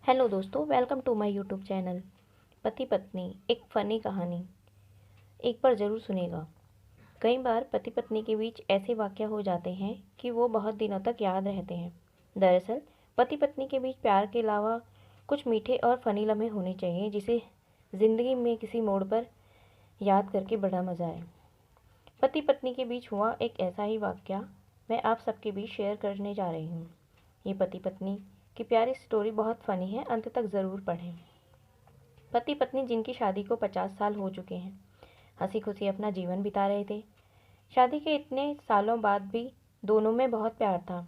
Hello दोस्तों, welcome to my YouTube channel. पति पत्नी एक फ़नी कहानी एक बार ज़रूर सुनेगा। कई बार पति पत्नी के बीच ऐसे वाक़या हो जाते हैं कि वो बहुत दिनों तक याद रहते हैं। दरअसल पति पत्नी के बीच प्यार के अलावा कुछ मीठे और फ़नी लम्हे होने चाहिए जिसे ज़िंदगी में किसी मोड़ पर याद करके बड़ा मज़ा आए। पति पत्नी के बीच हुआ एक ऐसा ही वाक़या मैं आप सबके बीच शेयर करने जा रही हूँ। ये पति पत्नी की प्यारी स्टोरी बहुत फ़नी है, अंत तक ज़रूर पढ़ें। पति पत्नी जिनकी शादी को 50 साल हो चुके हैं, हंसी खुशी अपना जीवन बिता रहे थे। शादी के इतने सालों बाद भी दोनों में बहुत प्यार था,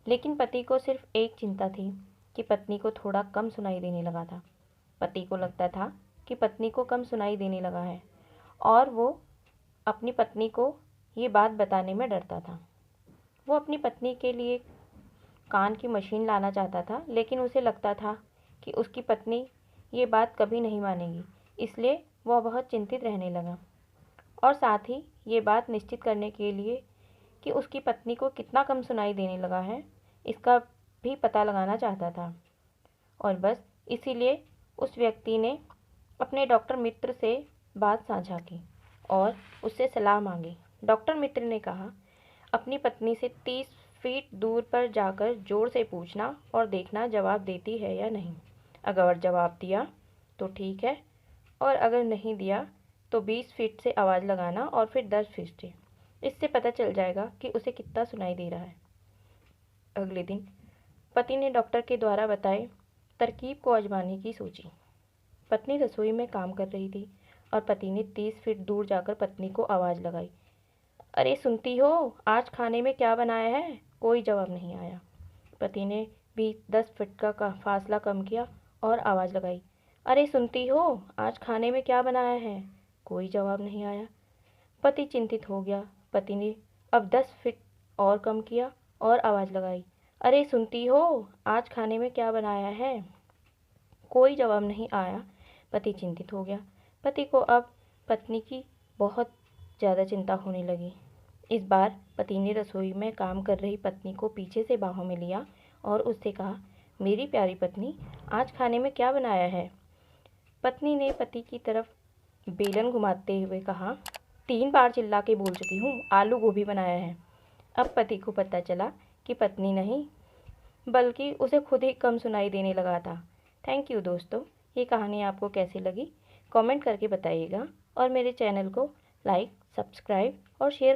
लेकिन पति को सिर्फ एक चिंता थी कि पत्नी को थोड़ा कम सुनाई देने लगा था। पति को लगता था कि पत्नी को कम सुनाई देने लगा है और वो अपनी पत्नी को ये बात बताने में डरता था। वो अपनी पत्नी के लिए कान की मशीन लाना चाहता था, लेकिन उसे लगता था कि उसकी पत्नी ये बात कभी नहीं मानेगी, इसलिए वह बहुत चिंतित रहने लगा। और साथ ही ये बात निश्चित करने के लिए कि उसकी पत्नी को कितना कम सुनाई देने लगा है, इसका भी पता लगाना चाहता था। और बस इसीलिए उस व्यक्ति ने अपने डॉक्टर मित्र से बात साझा की और उससे सलाह मांगी। डॉक्टर मित्र ने कहा, अपनी पत्नी से 30 फीट दूर पर जाकर जोर से पूछना और देखना जवाब देती है या नहीं। अगर जवाब दिया तो ठीक है, और अगर नहीं दिया तो 20 फीट से आवाज़ लगाना और फिर 10 फीट से। इससे पता चल जाएगा कि उसे कितना सुनाई दे रहा है। अगले दिन पति ने डॉक्टर के द्वारा बताए तरकीब को आजमाने की सोची। पत्नी रसोई में काम कर रही थी और पति ने 30 फीट दूर जाकर पत्नी को आवाज़ लगाई, अरे सुनती हो, आज खाने में क्या बनाया है? कोई जवाब नहीं आया। पति ने भी 10 फीट का फासला कम किया और आवाज़ लगाई, अरे सुनती हो, आज खाने में क्या बनाया है? कोई जवाब नहीं आया। पति चिंतित हो गया। पति ने अब 10 फीट और कम किया और आवाज़ लगाई, अरे सुनती हो, आज खाने में क्या बनाया है? कोई जवाब नहीं आया। पति चिंतित हो गया। पति को अब पत्नी की बहुत ज़्यादा चिंता होने लगी। इस बार पति ने रसोई में काम कर रही पत्नी को पीछे से बाहों में लिया और उससे कहा, मेरी प्यारी पत्नी, आज खाने में क्या बनाया है? पत्नी ने पति की तरफ बेलन घुमाते हुए कहा, 3 बार चिल्ला के बोल चुकी हूँ, आलू गोभी बनाया है। अब पति को पता चला कि पत्नी नहीं बल्कि उसे खुद ही कम सुनाई देने लगा था। थैंक यू दोस्तों, ये कहानी आपको कैसी लगी कमेंट करके बताइएगा और मेरे चैनल को लाइक, सब्सक्राइब और शेयर